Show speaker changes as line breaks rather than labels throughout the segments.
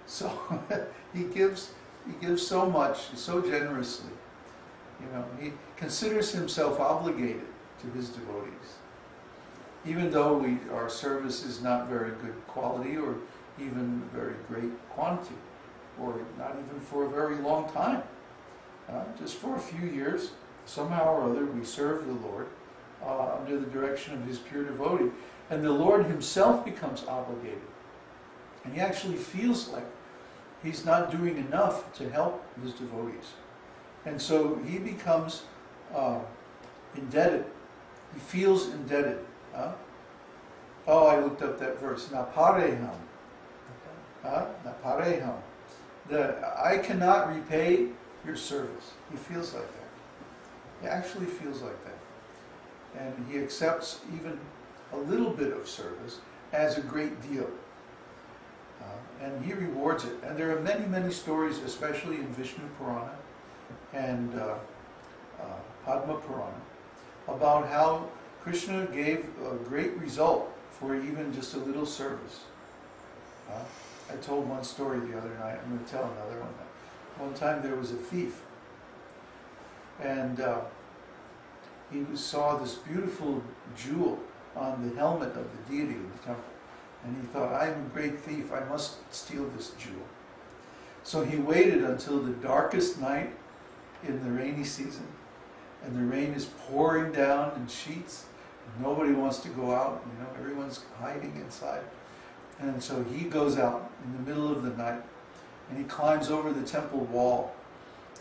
So he gives so much, so generously. You know, he considers himself obligated to his devotees. Even though our service is not very good quality or even very great quantity, or not even for a very long time. Just for a few years, somehow or other, we serve the Lord under the direction of his pure devotee. And the Lord himself becomes obligated. And he actually feels like he's not doing enough to help his devotees. And so he becomes indebted. He feels indebted. Oh, I looked up that verse. Napareham. Napareham. I cannot repay your service. He feels like that. He actually feels like that. And he accepts even a little bit of service as a great deal. And he rewards it. And there are many, many stories, especially in Vishnu Purana and Padma Purana, about how Krishna gave a great result for even just a little service. I told one story the other night. I'm going to tell another one. One time there was a thief, and he saw this beautiful jewel on the helmet of the deity in the temple. And he thought, I'm a great thief, I must steal this jewel. So he waited until the darkest night in the rainy season, and the rain is pouring down in sheets. Nobody wants to go out, you know, everyone's hiding inside. And so he goes out in the middle of the night, and he climbs over the temple wall,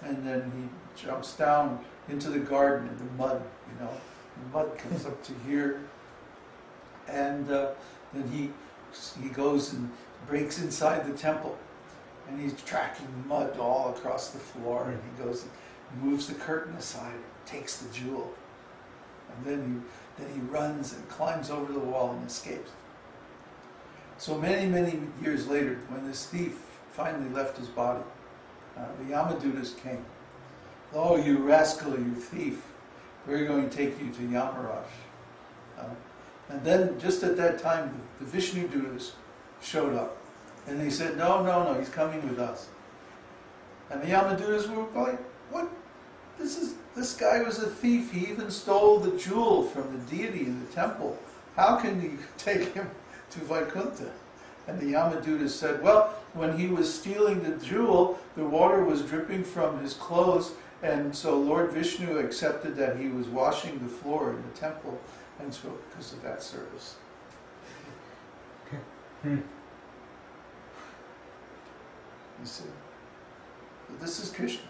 and then he jumps down into the garden in the mud, you know. The mud comes up to here, and then he goes and breaks inside the temple, and he's tracking mud all across the floor, and he goes and moves the curtain aside, and takes the jewel, and then he runs and climbs over the wall and escapes. So many, many years later, when this thief finally left his body, the Yamadutas came. Oh, you rascal, you thief, we're going to take you to Yamaraj. And then, just at that time, the Vishnu Dutas showed up. And they said, no, he's coming with us. And the Yamadutas were like, what? This guy was a thief. He even stole the jewel from the deity in the temple. How can you take him to Vaikuntha? And the Yamadutas said, well, when he was stealing the jewel, the water was dripping from his clothes, and so Lord Vishnu accepted that he was washing the floor in the temple, and so because of that service. You see, this is Krishna.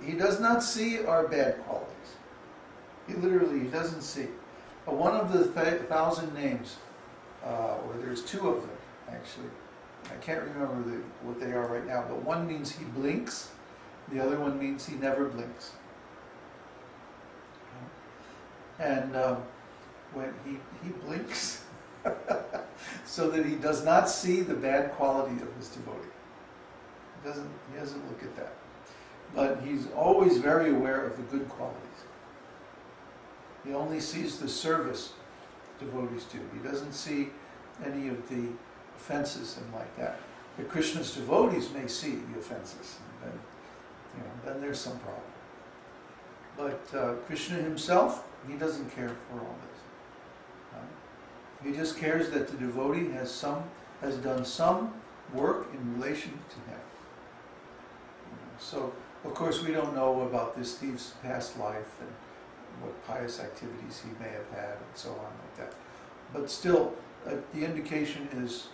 He does not see our bad qualities. He doesn't see. One of the 1,000 names, or there's two of them actually. I can't remember what they are right now, but one means he blinks, the other one means he never blinks. And when he blinks, so that he does not see the bad quality of his devotee. He doesn't look at that. But he's always very aware of the good qualities. He only sees the service devotees do. He doesn't see any of the offenses and like that. But Krishna's devotees may see the offenses, and then, then there's some problem. But Krishna himself, he doesn't care for all this. He just cares that the devotee has done some work in relation to him. So, of course, we don't know about this thief's past life and what pious activities he may have had and so on like that. But still, the indication is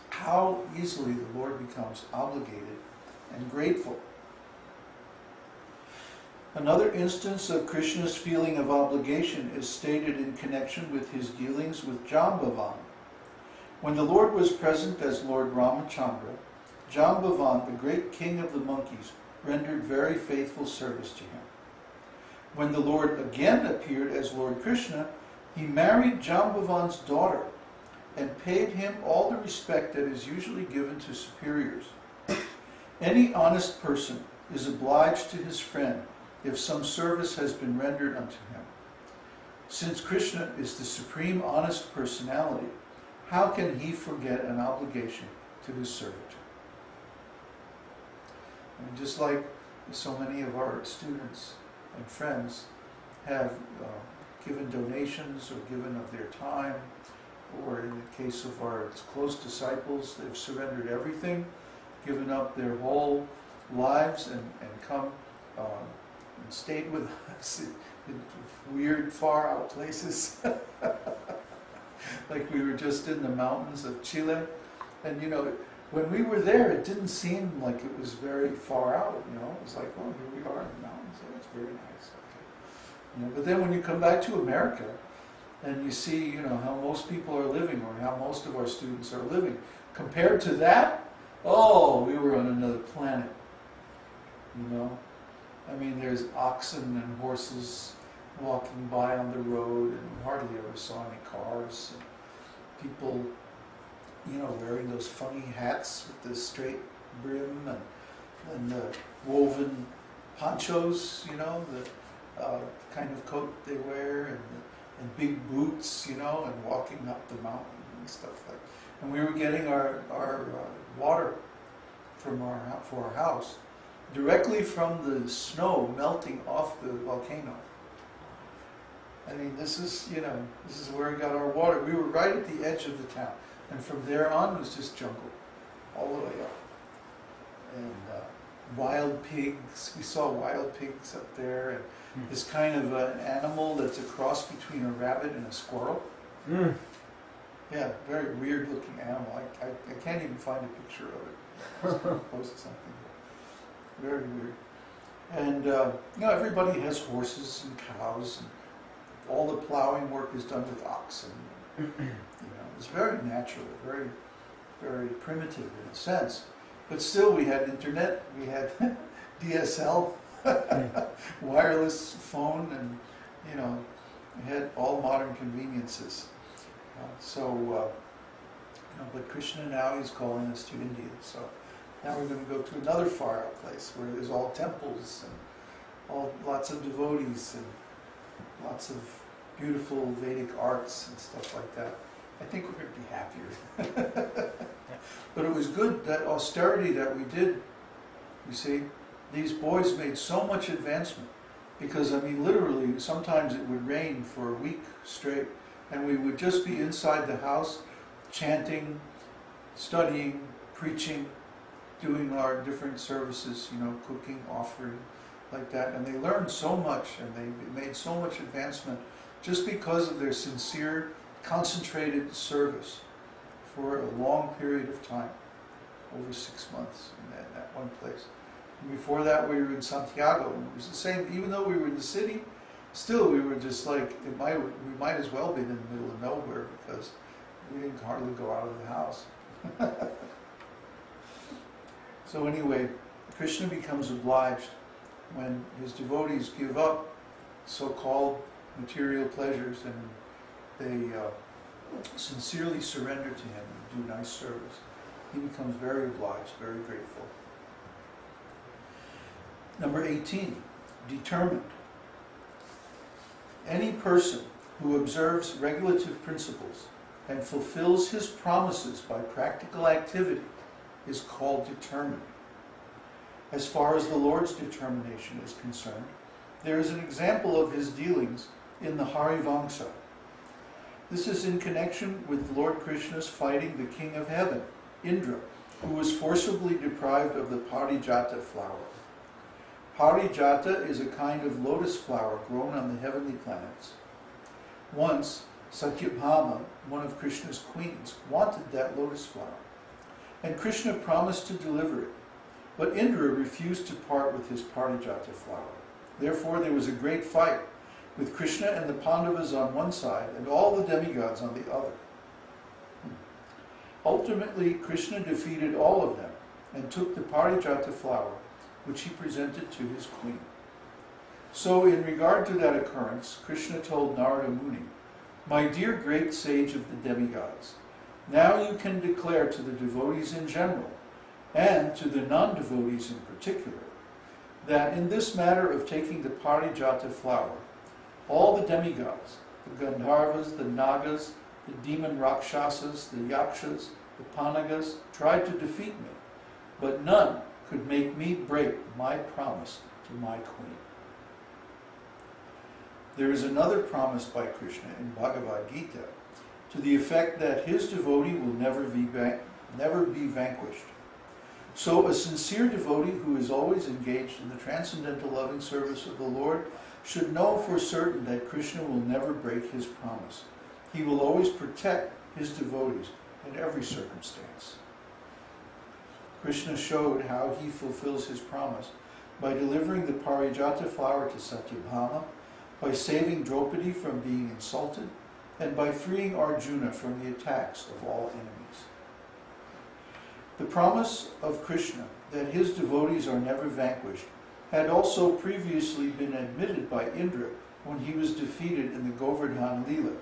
how easily the Lord becomes obligated and grateful. Another instance of Krishna's feeling of obligation is stated in connection with his dealings with Jambavan. When the Lord was present as Lord Ramachandra, Jambavan, the great king of the monkeys, rendered very faithful service to him. When the Lord again appeared as Lord Krishna, he married Jambavan's daughter and paid him all the respect that is usually given to superiors. Any honest person is obliged to his friend if some service has been rendered unto him. Since Krishna is the supreme honest personality, how can he forget an obligation to his servitor? And just like so many of our students and friends have given donations or given of their time, or in the case of our close disciples, they've surrendered everything, given up their whole lives and come and stayed with us in weird, far out places. Like we were just in the mountains of Chile. And you know, when we were there, it didn't seem like it was very far out, you know. It was like, oh, here we are in the mountains. Oh, it's very nice. Okay. You know, but then when you come back to America, and you see, you know, how most people are living, or how most of our students are living, compared to that, oh, we were on another planet. You know, I mean, there's oxen and horses walking by on the road, and we hardly ever saw any cars. And people, you know, wearing those funny hats with the straight brim and the woven ponchos, you know, the kind of coat they wear, and big boots, you know, and walking up the mountain and stuff like that. And we were getting our water from for our house directly from the snow melting off the volcano. I mean, this is, you know, this is where we got our water. We were right at the edge of the town, and from there on was just jungle, all the way up. And wild pigs, we saw wild pigs up there, and this kind of an animal that's a cross between a rabbit and a squirrel.
Mm.
Yeah, very weird looking animal. I can't even find a picture of it. I was going to post something. Very weird. And you know, everybody has horses and cows, and all the plowing work is done with oxen. You know, it's very natural, very, very primitive in a sense. But still, we had internet, we had DSL, wireless phone, and you know, we had all modern conveniences. You know, but Krishna now is calling us to India. So now we're going to go to another far out place where there's all temples and lots of devotees and lots of beautiful Vedic arts and stuff like that. I think we're going to be happier. But it was good, that austerity that we did. You see, these boys made so much advancement, because I mean, literally, sometimes it would rain for a week straight, and we would just be inside the house, chanting, studying, preaching, doing our different services, you know, cooking, offering, like that. And they learned so much, and they made so much advancement just because of their sincere, concentrated service for a long period of time, over 6 months in that one place. And before that, we were in Santiago, and it was the same. Even though we were in the city, still we were just like, we might as well be in the middle of nowhere, because we didn't hardly go out of the house. So anyway, Krishna becomes obliged when his devotees give up so-called material pleasures, and they sincerely surrender to him and do nice service. He becomes very obliged, very grateful. Number 18, determined. Any person who observes regulative principles and fulfills his promises by practical activity is called determined. As far as the Lord's determination is concerned, there is an example of his dealings in the Harivamsa. This is in connection with Lord Krishna's fighting the king of heaven, Indra, who was forcibly deprived of the Parijata flower. Parijata is a kind of lotus flower grown on the heavenly planets. Once, Satyabhama, one of Krishna's queens, wanted that lotus flower, and Krishna promised to deliver it. But Indra refused to part with his Parijata flower. Therefore there was a great fight, with Krishna and the Pandavas on one side and all the demigods on the other. Ultimately, Krishna defeated all of them and took the Parijata flower, which he presented to his queen. So in regard to that occurrence, Krishna told Narada Muni, "My dear great sage of the demigods, now you can declare to the devotees in general, and to the non-devotees in particular, that in this matter of taking the Parijata flower, all the demigods, the Gandharvas, the Nagas, the demon Rakshasas, the Yakshas, the Panagas, tried to defeat me, but none could make me break my promise to my queen. There is another promise by Krishna in Bhagavad-gītā to the effect that his devotee will never be vanquished. So a sincere devotee who is always engaged in the transcendental loving service of the Lord should know for certain that Krishna will never break his promise. He will always protect his devotees in every circumstance. Krishna showed how he fulfills his promise by delivering the Parijata flower to Satyabhama, by saving Draupadi from being insulted, and by freeing Arjuna from the attacks of all enemies. The promise of Krishna that his devotees are never vanquished had also previously been admitted by Indra when he was defeated in the Govardhan Leela